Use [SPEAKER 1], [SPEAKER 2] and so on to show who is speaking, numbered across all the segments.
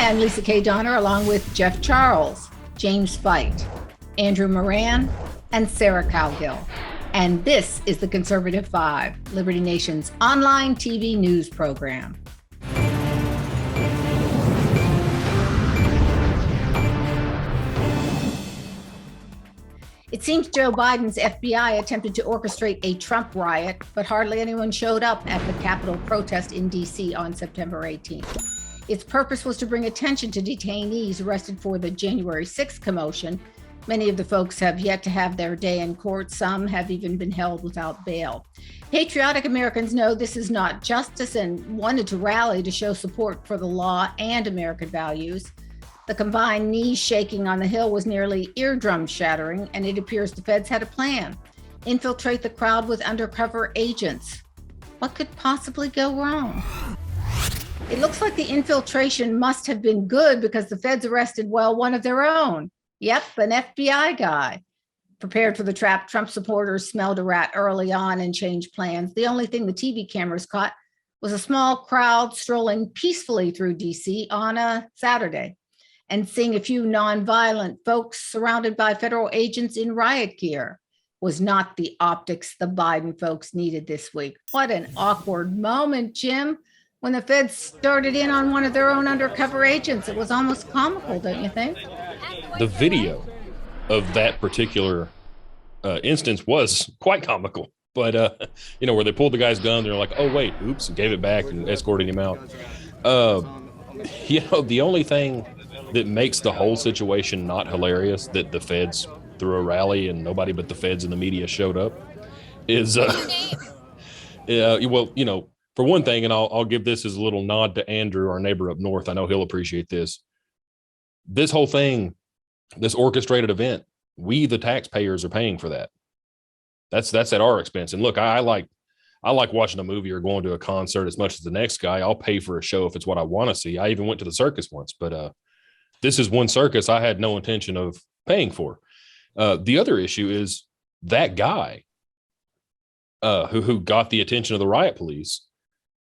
[SPEAKER 1] I'm Lisa K. Donner, along with Jeff Charles, James Fight, Andrew Moran, and Sarah Cowgill. And this is the Conservative Five, Liberty Nation's online TV news program. It seems Joe Biden's FBI attempted to orchestrate a Trump riot, but hardly anyone showed up at the Capitol protest in D.C. on September 18th. Its purpose was to bring attention to detainees arrested for the January 6th commotion. Many of the folks have yet to have their day in court. Some have even been held without bail. Patriotic Americans know this is not justice and wanted to rally to show support for the law and American values. The combined knees shaking on the Hill was nearly eardrum shattering, and it appears the feds had a plan: infiltrate the crowd with undercover agents. What could possibly go wrong? It looks like the infiltration must have been good because the feds arrested, well, one of their own. Yep, an FBI guy. Prepared for the trap, Trump supporters smelled a rat early on and changed plans. The only thing the TV cameras caught was a small crowd strolling peacefully through D.C. on a Saturday and seeing a few nonviolent folks surrounded by federal agents in riot gear was not the optics the Biden folks needed this week. What an awkward moment, Jim, when the feds started in on one of their own undercover agents. It was almost comical, don't you think?
[SPEAKER 2] The video of that particular instance was quite comical, but where they pulled the guy's gun, they're like, oh wait, oops, and gave it back and escorted him out. The only thing that makes the whole situation not hilarious, that the feds threw a rally and nobody but the feds and the media showed up, is for one thing, and I'll give this as a little nod to Andrew, our neighbor up north. I know he'll appreciate this. This whole thing, this orchestrated event, we the taxpayers are paying for that. That's at our expense. And look, I like watching a movie or going to a concert as much as the next guy. I'll pay for a show if it's what I want to see. I even went to the circus once, but this is one circus I had no intention of paying for. The other issue is that guy who got the attention of the riot police,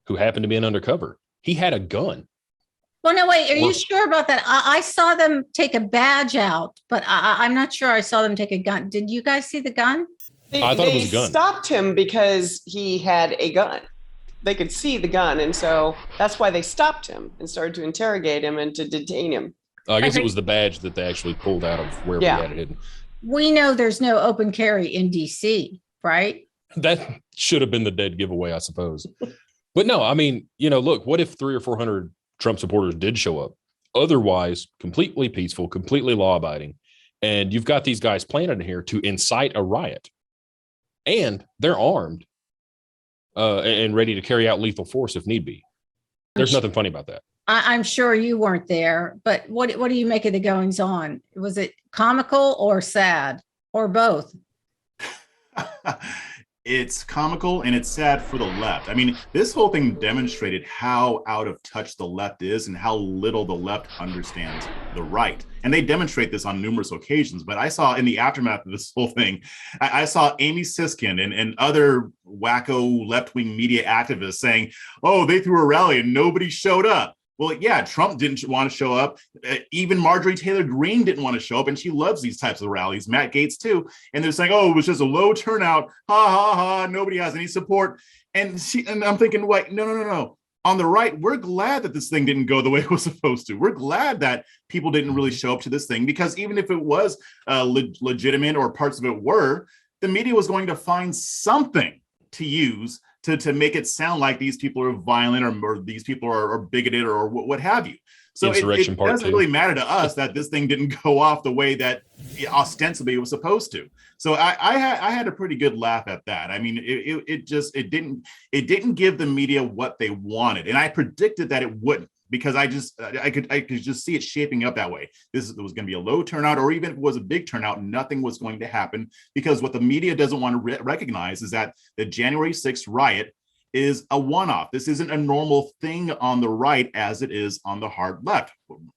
[SPEAKER 2] who happened to be an undercover. He had a gun.
[SPEAKER 1] Well, no, wait, are you sure about that? I saw them take a badge out, but I'm not sure I saw them take a gun. Did you guys see the gun?
[SPEAKER 2] I thought it was a gun.
[SPEAKER 3] They stopped him because he had a gun. They could see the gun, and so that's why they stopped him and started to interrogate him and to detain him.
[SPEAKER 2] I guess it was the badge that they actually pulled out of where we had it hidden.
[SPEAKER 1] We know there's no open carry in D.C., right?
[SPEAKER 2] That should have been the dead giveaway, I suppose. But no, I mean, look, what if 300 or 400 Trump supporters did show up? Otherwise, completely peaceful, completely law-abiding. And you've got these guys planted in here to incite a riot. And they're armed and ready to carry out lethal force if need be. There's nothing funny about that.
[SPEAKER 1] I'm sure you weren't there, but what do you make of the goings on? Was it comical or sad or both?
[SPEAKER 4] It's comical and it's sad for the left. I mean, this whole thing demonstrated how out of touch the left is and how little the left understands the right. And they demonstrate this on numerous occasions. But I saw in the aftermath of this whole thing, I saw Amy Siskin and other wacko left-wing media activists saying, oh, they threw a rally and nobody showed up. Well, yeah, Trump didn't want to show up. Even Marjorie Taylor Greene didn't want to show up, and she loves these types of rallies. Matt Gaetz, too. And they're saying, oh, it was just a low turnout. Ha, ha, ha. Nobody has any support. And I'm thinking, wait, no. On the right, we're glad that this thing didn't go the way it was supposed to. We're glad that people didn't really show up to this thing, because even if it was legitimate or parts of it were, the media was going to find something to use to make it sound like these people are violent or these people are bigoted or what have you. So it doesn't really matter to us that this thing didn't go off the way that ostensibly it was supposed to. So I had a pretty good laugh at that. I mean, it didn't give the media what they wanted, and I predicted that it wouldn't, because I could just see it shaping up that way. It was going to be a low turnout, or even if it was a big turnout, nothing was going to happen, because what the media doesn't want to recognize is that the January 6th riot is a one-off. This isn't a normal thing on the right as it is on the hard left.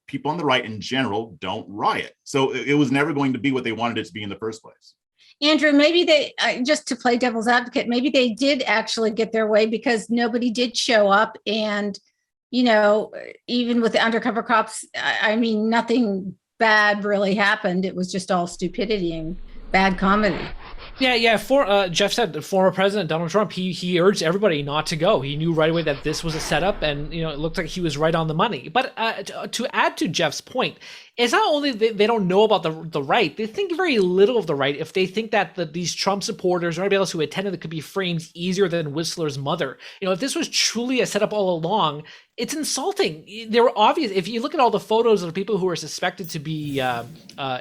[SPEAKER 4] People on the right in general don't riot. So it was never going to be what they wanted it to be in the first place.
[SPEAKER 1] Andrew, maybe they, just to play devil's advocate, maybe they did actually get their way because nobody did show up and you know, even with the undercover cops, I mean, nothing bad really happened. It was just all stupidity and bad comedy.
[SPEAKER 5] Yeah. For Jeff said, former President Donald Trump, he urged everybody not to go. He knew right away that this was a setup, and it looked like he was right on the money. But to add to Jeff's point, it's not only they don't know about the right; they think very little of the right. If they think that these Trump supporters or anybody else who attended could be framed easier than Whistler's mother, if this was truly a setup all along, it's insulting. They were obvious. If you look at all the photos of the people who are suspected to be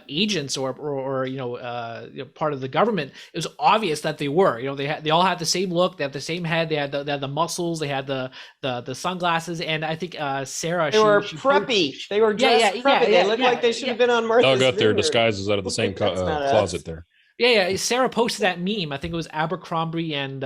[SPEAKER 5] agents or part of the government, it was obvious that they were. They all had the same look. They had the same head. They had the muscles. They had the sunglasses. And I think Sarah.
[SPEAKER 3] They were preppy. They were dressed preppy. They looked like they should have been on Martha's
[SPEAKER 2] Dug up their
[SPEAKER 3] Vineyard.
[SPEAKER 2] disguises out of the same closet there.
[SPEAKER 5] Yeah. Sarah posted that meme. I think it was Abercrombie and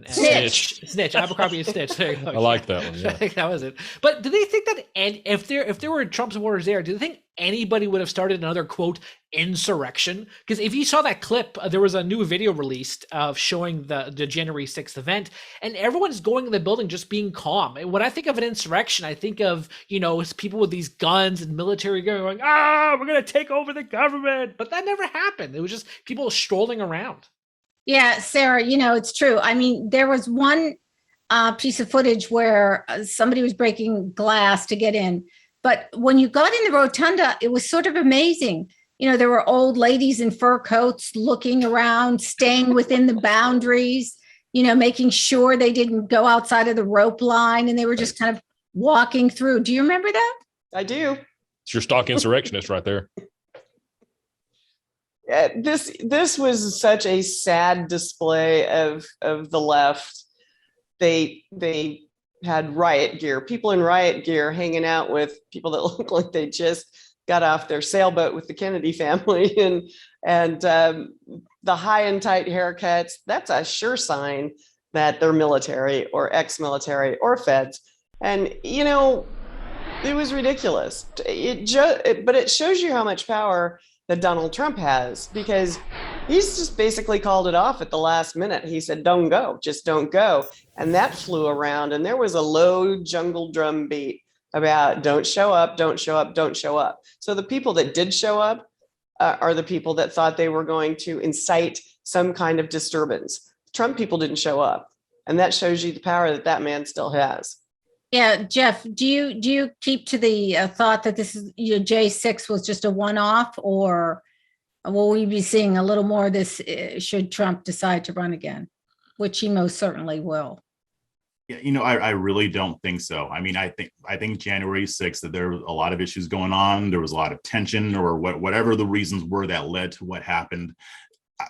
[SPEAKER 5] Snitch. Abercrombie and Snitch. There you go.
[SPEAKER 2] I like that one. Yeah.
[SPEAKER 5] I think that was it. But do they think that, and if there were Trump supporters there, do they think anybody would have started another quote insurrection? Because if you saw that clip, there was a new video released of showing the January 6th event, and everyone's going in the building just being calm. And when I think of an insurrection, I think of it's people with these guns and military going, we're gonna take over the government. But that never happened. It was just people strolling around.
[SPEAKER 1] Yeah, Sarah, it's true. I mean, there was one piece of footage where somebody was breaking glass to get in. But when you got in the rotunda, it was sort of amazing. There were old ladies in fur coats looking around, staying within the boundaries, making sure they didn't go outside of the rope line, and they were just kind of walking through. Do you remember that?
[SPEAKER 3] I do.
[SPEAKER 2] It's your stock insurrectionist right there.
[SPEAKER 3] This was such a sad display of the left. They had riot gear, people in riot gear hanging out with people that look like they just got off their sailboat with the Kennedy family, and the high and tight haircuts. That's a sure sign that they're military or ex-military or feds. And it was ridiculous. But it shows you how much power that Donald Trump has, because he's just basically called it off at the last minute. He said, don't go, just don't go. And that flew around, and there was a low jungle drum beat about don't show up, don't show up, don't show up. So the people that did show up are the people that thought they were going to incite some kind of disturbance. Trump people didn't show up. And that shows you the power that man still has.
[SPEAKER 1] Yeah, Jeff, do you keep to the thought that this is J6 was just a one-off, or will we be seeing a little more of this should Trump decide to run again, which he most certainly will?
[SPEAKER 4] Yeah, I really don't think so. I mean, I think January 6th, that there were a lot of issues going on. There was a lot of tension, or whatever the reasons were that led to what happened.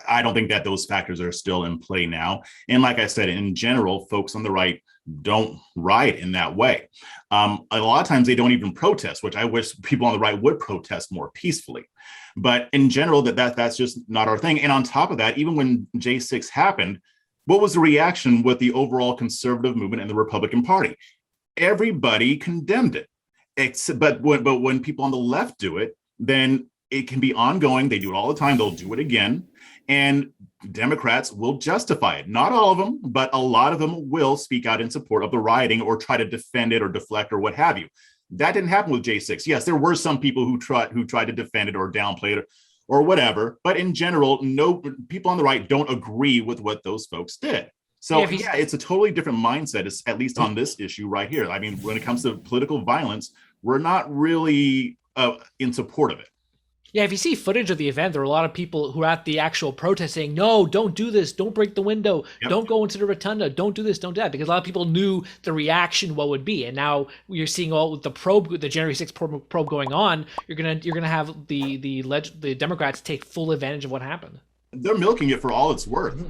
[SPEAKER 4] I don't think that those factors are still in play now. And like I said, in general, folks on the right don't riot in that way. A lot of times they don't even protest, which I wish people on the right would protest more peacefully. But in general, that's just not our thing. And on top of that, even when J6 happened, what was the reaction with the overall conservative movement and the Republican Party? Everybody condemned it. But when people on the left do it, then it can be ongoing. They do it all the time. They'll do it again. And Democrats will justify it. Not all of them, but a lot of them will speak out in support of the rioting or try to defend it or deflect or what have you. That didn't happen with J6. Yes, there were some people who tried to defend it or downplay it or whatever. But in general, no people on the right don't agree with what those folks did. So yeah, it's a totally different mindset, at least on this issue right here. I mean, when it comes to political violence, we're not really in support of it.
[SPEAKER 5] Yeah, if you see footage of the event, there were a lot of people who were at the actual protest saying, no, don't do this. Don't break the window. Yep. Don't go into the rotunda. Don't do this. Don't do that. Because a lot of people knew the reaction, what would be. And now you're seeing all the January 6th probe going on. You're gonna have the Democrats take full advantage of what happened.
[SPEAKER 4] They're milking it for all it's worth.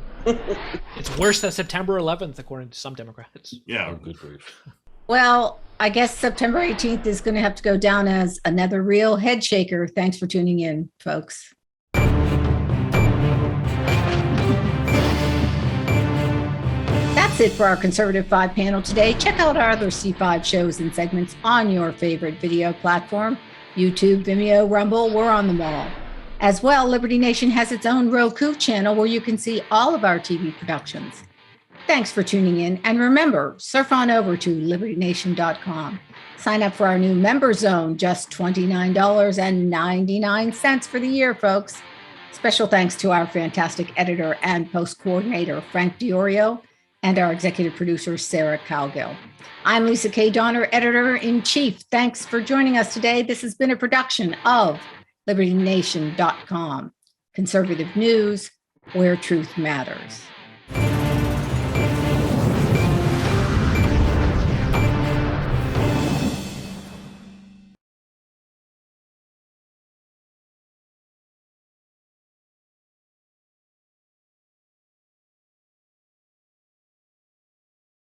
[SPEAKER 5] It's worse than September 11th, according to some Democrats.
[SPEAKER 4] Yeah.
[SPEAKER 2] Oh, good grief.
[SPEAKER 1] Well, I guess September 18th is going to have to go down as another real head shaker. Thanks for tuning in, folks. That's it for our Conservative 5 panel today. Check out our other C5 shows and segments on your favorite video platform. YouTube, Vimeo, Rumble, we're on them all. As well, Liberty Nation has its own Roku channel where you can see all of our TV productions. Thanks for tuning in. And remember, surf on over to libertynation.com. Sign up for our new member zone, just $29.99 for the year, folks. Special thanks to our fantastic editor and post coordinator, Frank Diorio, and our executive producer, Sarah Cowgill. I'm Lisa K. Donner, editor-in-chief. Thanks for joining us today. This has been a production of libertynation.com. Conservative news, where truth matters.